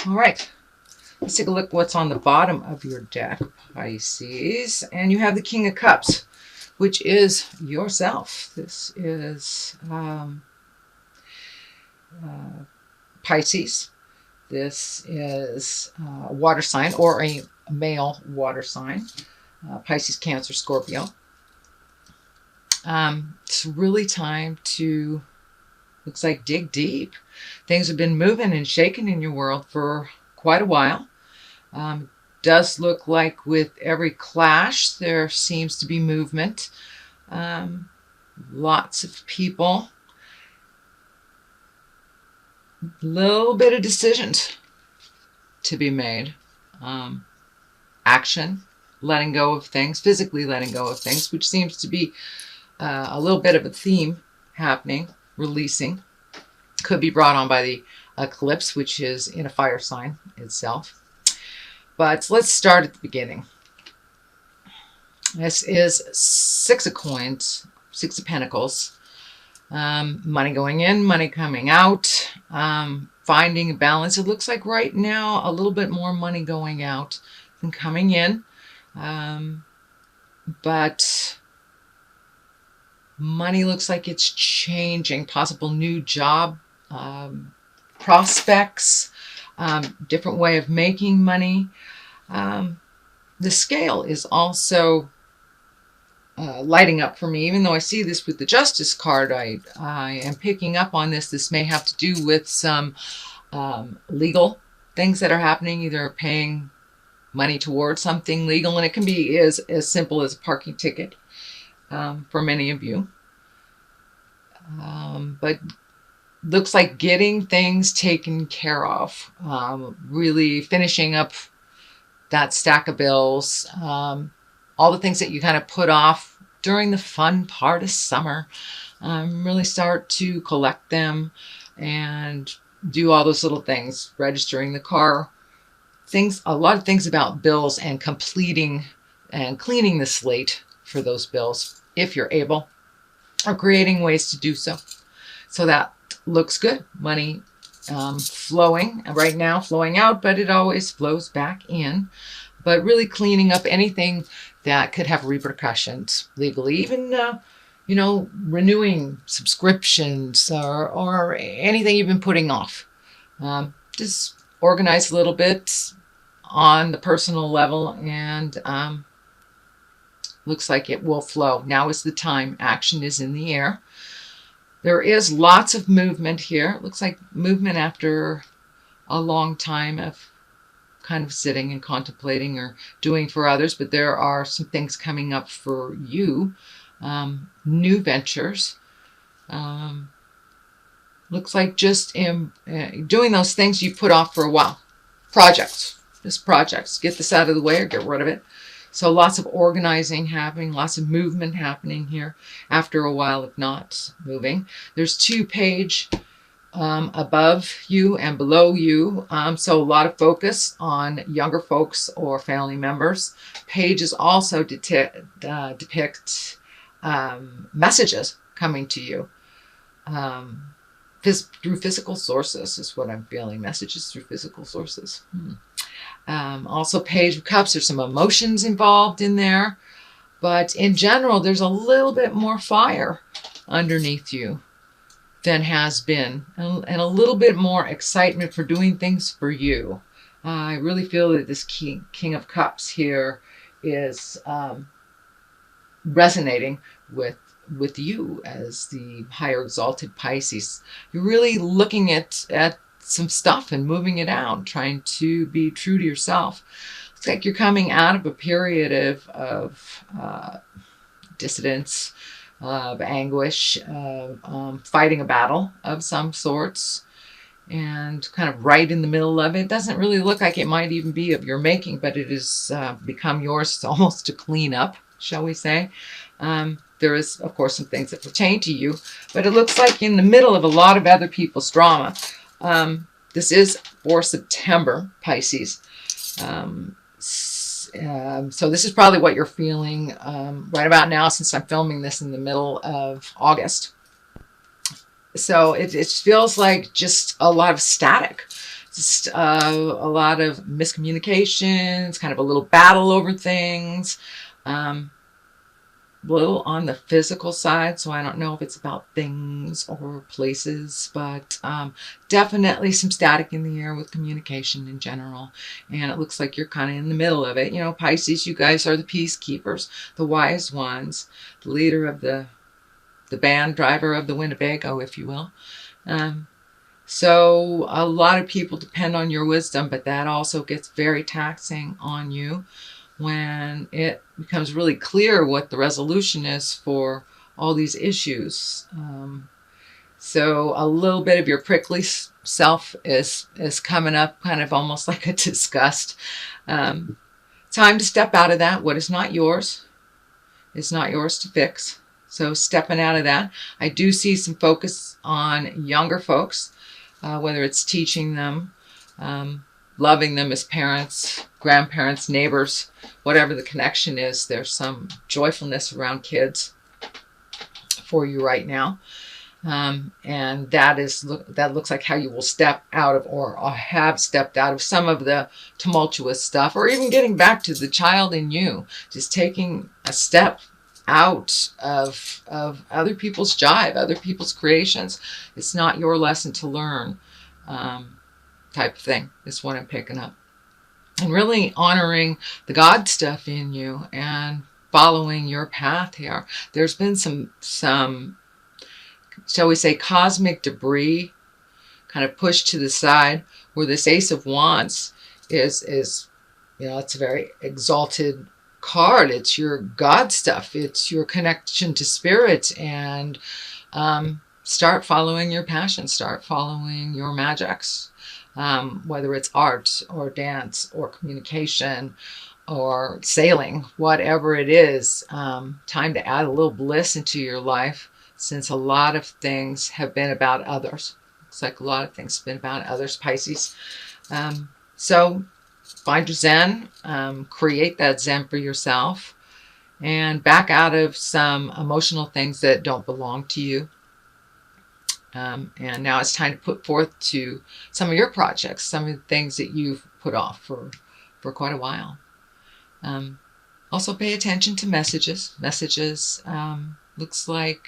All right. Let's take a look what's on the bottom of your deck, Pisces. And you have the King of Cups, which is yourself. This is Pisces. This is a water sign or a male water sign. Pisces, Cancer, Scorpio. It's really time to, looks like, dig deep. Things have been moving and shaking in your world for quite a while. Does look like with every clash there seems to be movement. Lots of people. Little bit of decisions to be made. Action, letting go of things, physically letting go of things, which seems to be a little bit of a theme happening. Releasing could be brought on by the eclipse, which is in a fire sign itself. But let's start at the beginning. This is Six of Coins, Six of Pentacles. Money going in, money coming out, finding a balance. It looks like right now a little bit more money going out than coming in. But money looks like it's changing. Possible new job prospects, different way of making money. The scale is also lighting up for me. Even though I see this with the Justice card, I am picking up on this. This may have to do with some legal things that are happening, either paying money towards something legal, and it can be as simple as a parking ticket for many of you. But looks like getting things taken care of, really finishing up that stack of bills, all the things that you kind of put off during the fun part of summer. Really start to collect them and do all those little things, registering the car, things, a lot of things about bills, and completing and cleaning the slate for those bills if you're able, or creating ways to do so. So that looks good. Money flowing right now, flowing out, but it always flows back in. But really cleaning up anything that could have repercussions legally, even renewing subscriptions or anything you've been putting off. Just organize a little bit on the personal level, and looks like it will flow. Now is the time. Action is in the air. There is lots of movement here. It looks like movement after a long time of kind of sitting and contemplating or doing for others, but there are some things coming up for you. New ventures. Looks like just doing those things you put off for a while. Projects. Just projects. Get this out of the way or get rid of it. So lots of organizing happening, lots of movement happening here after a while of not moving. There's 2 page above you and below you. So a lot of focus on younger folks or family members. Pages also depict messages coming to you. Through physical sources is what I'm feeling. Messages through physical sources. Also Page of Cups. There's some emotions involved in there. But in general, there's a little bit more fire underneath you than has been. And a little bit more excitement for doing things for you. I really feel that this King of Cups here is resonating with you as the higher exalted Pisces. You're really looking at some stuff and moving it out, trying to be true to yourself. It's like you're coming out of a period of dissidence, of anguish, of fighting a battle of some sorts, and kind of right in the middle of it. It doesn't really look like it might even be of your making, but it has become yours almost to clean up, shall we say. There is, of course, some things that pertain to you, but it looks like in the middle of a lot of other people's drama. This is for September, Pisces. So this is probably what you're feeling right about now, since I'm filming this in the middle of August. So it feels like just a lot of static. just a lot of miscommunications, kind of a little battle over things. A little on the physical side, so I don't know if it's about things or places, but definitely some static in the air with communication in general. And it looks like you're kind of in the middle of it. You know, Pisces, you guys are the peacekeepers, the wise ones, the leader of the band, driver of the Winnebago, if you will. So a lot of people depend on your wisdom, but that also gets very taxing on you when it becomes really clear what the resolution is for all these issues. So a little bit of your prickly self is coming up, kind of almost like a disgust. Time to step out of that. What is not yours is not yours to fix. So stepping out of that. I do see some focus on younger folks, whether it's teaching them, loving them as parents, grandparents, neighbors, whatever the connection is. There's some joyfulness around kids for you right now. And that looks like how you will step out of, or have stepped out of, some of the tumultuous stuff, or even getting back to the child in you, just taking a step out of other people's jive, other people's creations. It's not your lesson to learn, type of thing is what I'm picking up. And really honoring the God stuff in you and following your path here. There's been some shall we say, cosmic debris kind of pushed to the side, where this Ace of Wands is, you know, it's a very exalted card. It's your God stuff. It's your connection to spirit, and start following your passion. Start following your magics, whether it's art or dance or communication or sailing, whatever it is. Time to add a little bliss into your life, since a lot of things have been about others. Looks like a lot of things have been about others, Pisces. So find your Zen, create that Zen for yourself, and back out of some emotional things that don't belong to you. And now it's time to put forth to some of your projects, some of the things that you've put off for quite a while. Also pay attention to messages. Looks like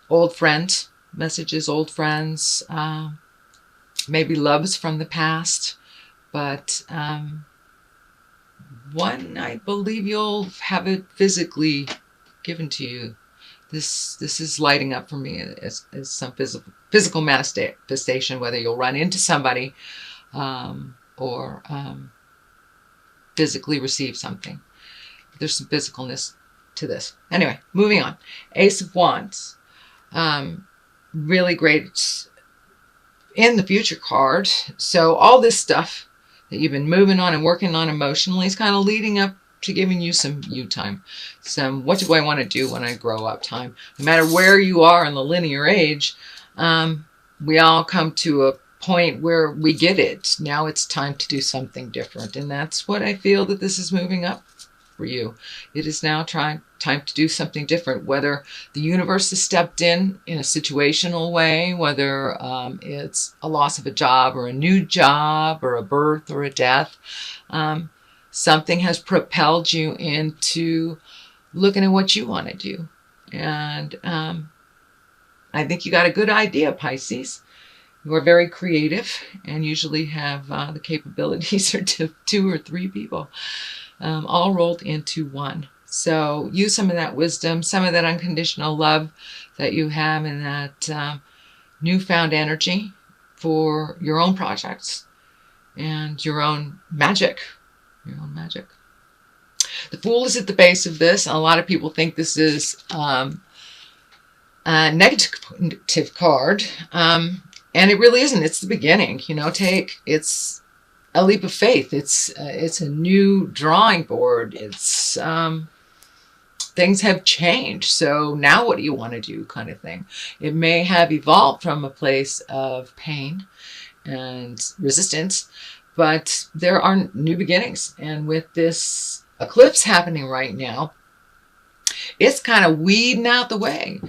old friends, messages, old friends, maybe loves from the past, but one, I believe you'll have it physically given to you. This is lighting up for me as some physical manifestation, whether you'll run into somebody or physically receive something. There's some physicalness to this. Anyway, moving on. Ace of Wands. Really great in the future card. So all this stuff that you've been moving on and working on emotionally is kind of leading up to giving you some you time. Some what do I want to do when I grow up time. No matter where you are in the linear age, we all come to a point where we get it. Now it's time to do something different. And that's what I feel that this is moving up for you. It is now time to do something different, whether the universe has stepped in a situational way, whether it's a loss of a job or a new job or a birth or a death. Something has propelled you into looking at what you want to do. And I think you got a good idea, Pisces. You are very creative and usually have the capabilities to 2 or 3 people, all rolled into one. So use some of that wisdom, some of that unconditional love that you have, and that newfound energy for your own projects and your own magic. Your own magic. The Fool is at the base of this. A lot of people think this is a negative card. And it really isn't. It's the beginning. You know, it's a leap of faith. It's a new drawing board. It's things have changed. So now what do you want to do, kind of thing. It may have evolved from a place of pain and resistance, but there are new beginnings. And with this eclipse happening right now, it's kind of weeding out the way.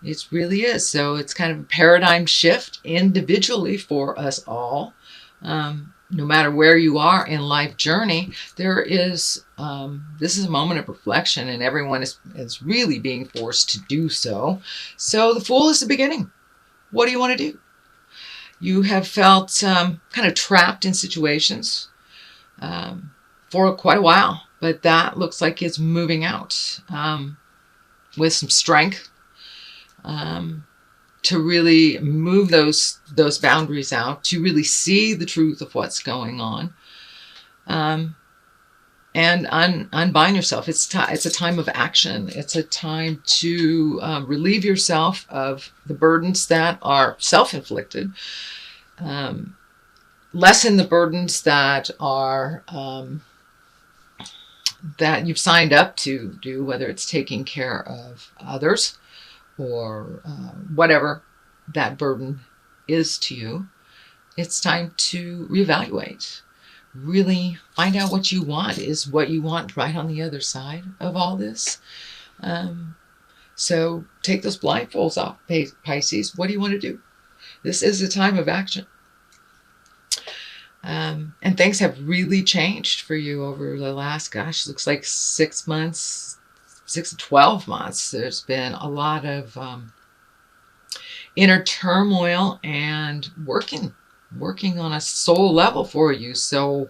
It really is. So it's kind of a paradigm shift individually for us all. No matter where you are in life journey, there is, this is a moment of reflection, and everyone is really being forced to do so. So the Fool is the beginning. What do you want to do? You have felt kind of trapped in situations for quite a while, but that looks like it's moving out with some strength to really move those boundaries out, to really see the truth of what's going on, and unbind yourself. It's a time of action. It's a time to relieve yourself of the burdens that are self-inflicted, lessen the burdens that are that you've signed up to do, whether it's taking care of others or whatever that burden is to you. It's time to reevaluate. Really find out what you want. Is what you want right on the other side of all this? So take those blindfolds off, Pisces. What do you want to do? This is a time of action. And things have really changed for you over the last, looks like 6 months, 6 to 12 months. There's been a lot of inner turmoil and working on a soul level for you. So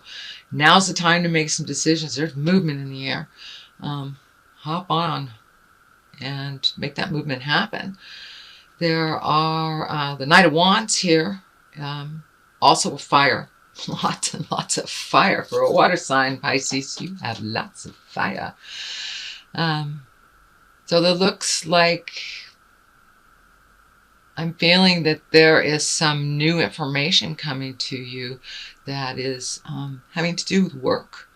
now's the time to make some decisions. There's movement in the air. Hop on and make that movement happen. There are the Knight of Wands here, also a fire. Lots and lots of fire for a water sign, Pisces. You have lots of fire. So it looks like I'm feeling that there is some new information coming to you that is having to do with work.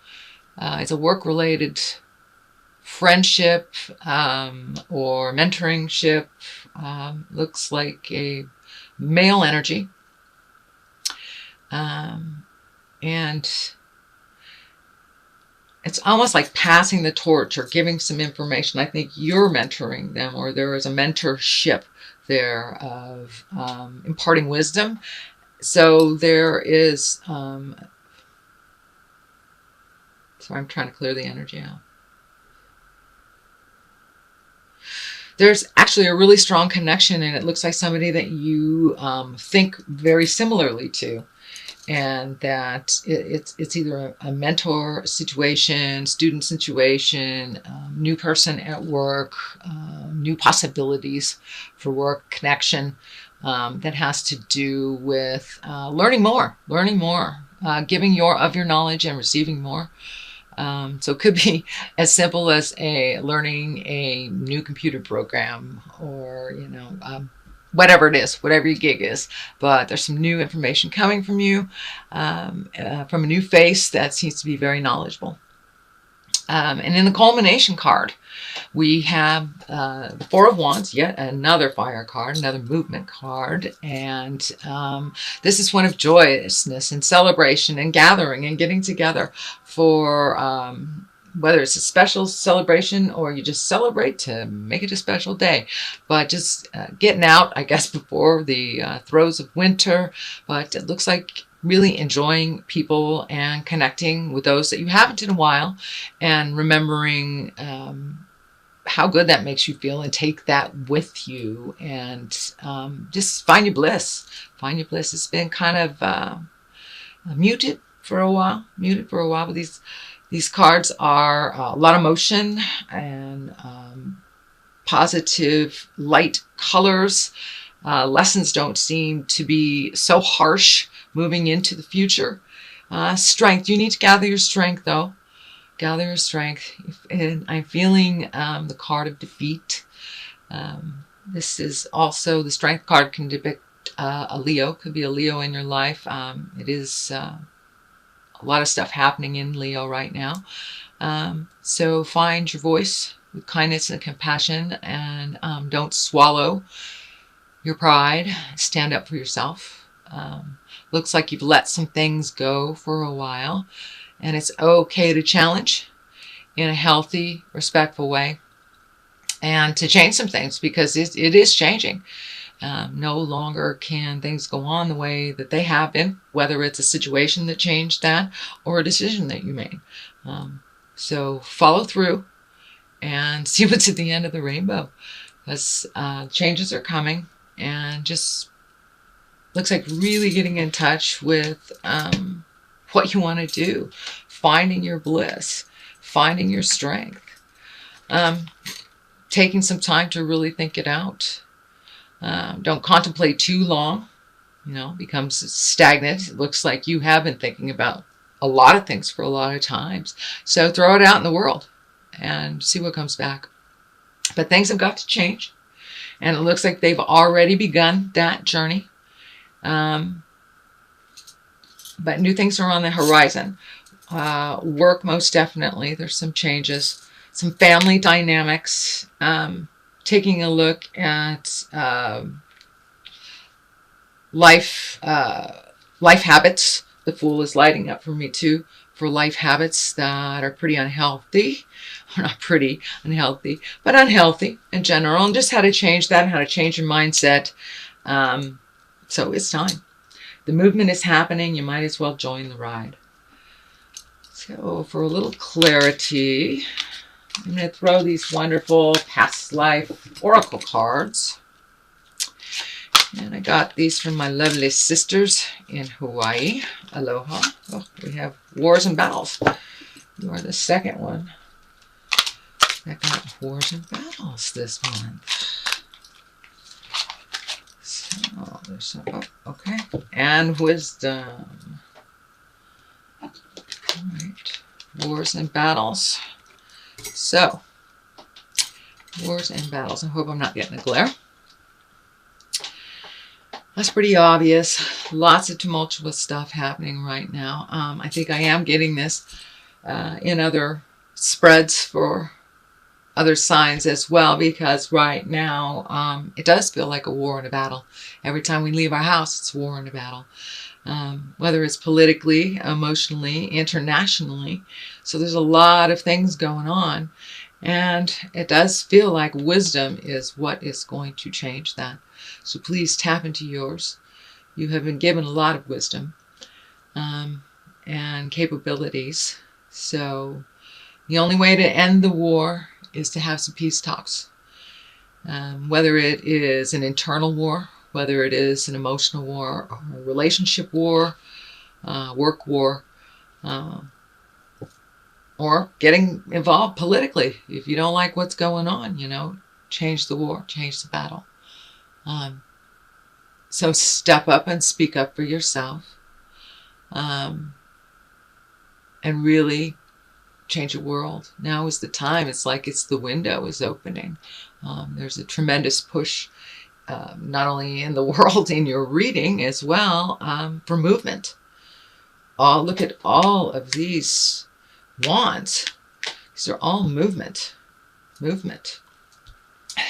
It's a work-related friendship or mentoringship. Looks like a male energy. And it's almost like passing the torch or giving some information. I think you're mentoring them, or there is a mentorship there of imparting wisdom. So there is, sorry, I'm trying to clear the energy out. There's actually a really strong connection, and it looks like somebody that you think very similarly to. And that it's either a mentor situation, student situation, new person at work, new possibilities for work, connection that has to do with learning more, giving of your knowledge and receiving more. So it could be as simple as learning a new computer program, or whatever it is, whatever your gig is. But there's some new information coming from you, from a new face that seems to be very knowledgeable. And in the culmination card, we have the Four of Wands, yet another fire card, another movement card. And this is one of joyousness and celebration and gathering and getting together for whether it's a special celebration or you just celebrate to make it a special day. But just getting out, I guess, before the throes of winter. But it looks like really enjoying people and connecting with those that you haven't in a while, and remembering how good that makes you feel, and take that with you, and just find your bliss. Find your bliss. It's been kind of muted for a while, but these cards are a lot of motion and positive light colors. Lessons don't seem to be so harsh moving into the future. Strength. You need to gather your strength, though. Gather your strength. And I'm feeling the card of defeat. This is also, the strength card can depict a Leo. Could be a Leo in your life. It is a lot of stuff happening in Leo right now. So find your voice with kindness and compassion, and don't swallow your pride. Stand up for yourself. Looks like you've let some things go for a while, and it's okay to challenge in a healthy, respectful way. and to change some things, because it is changing. No longer can things go on the way that they have been, whether it's a situation that changed that or a decision that you made. So follow through and see what's at the end of the rainbow, because changes are coming, and just looks like really getting in touch with what you want to do, finding your bliss, finding your strength, taking some time to really think it out. Don't contemplate too long, becomes stagnant. It looks like you have been thinking about a lot of things for a lot of times. So throw it out in the world and see what comes back. But things have got to change, and it looks like they've already begun that journey. But new things are on the horizon. Work, most definitely. There's some changes, some family dynamics. Taking a look at life habits. The Fool is lighting up for me too, for life habits that are pretty unhealthy. Not pretty unhealthy, but unhealthy in general, and just how to change that and how to change your mindset. So it's time. The movement is happening. You might as well join the ride. So for a little clarity, I'm going to throw these wonderful past life oracle cards. And I got these from my lovely sisters in Hawaii. Aloha. Oh, we have Wars and Battles. You are the second one that got Wars and Battles this month. So there's some, okay. And Wisdom. All right. Wars and Battles. So, Wars and Battles. I hope I'm not getting a glare. That's pretty obvious. Lots of tumultuous stuff happening right now. I think I am getting this in other spreads for other signs as well, because right now it does feel like a war and a battle. Every time we leave our house, it's war and a battle. Whether it's politically, emotionally, internationally. So there's a lot of things going on. And it does feel like wisdom is what is going to change that. So please tap into yours. You have been given a lot of wisdom and capabilities. So the only way to end the war is to have some peace talks. Whether it is an internal war, whether it is an emotional war, or a relationship war, work war, or getting involved politically. If you don't like what's going on, change the war, change the battle. So step up and speak up for yourself, and really change the world. Now is the time. It's like the window is opening. There's a tremendous push, not only in the world, in your reading as well, for movement. Look at all of these wands. These are all movement.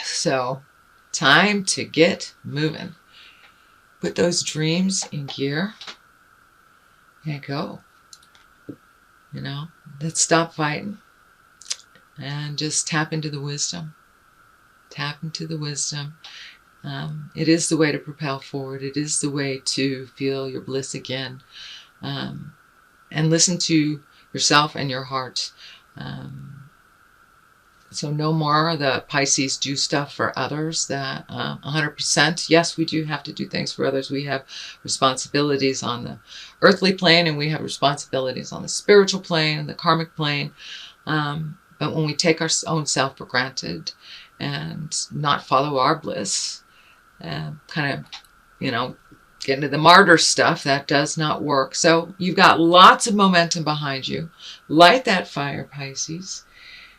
So, time to get moving. Put those dreams in gear and go. Let's stop fighting and just tap into the wisdom. Tap into the wisdom. It is the way to propel forward. It is the way to feel your bliss again. And listen to yourself and your heart. So no more the Pisces do stuff for others. That 100%. Yes, we do have to do things for others. We have responsibilities on the earthly plane, and we have responsibilities on the spiritual plane and the karmic plane. But when we take our own self for granted and not follow our bliss, kind of, get into the martyr stuff, that does not work. So you've got lots of momentum behind you. Light that fire, Pisces.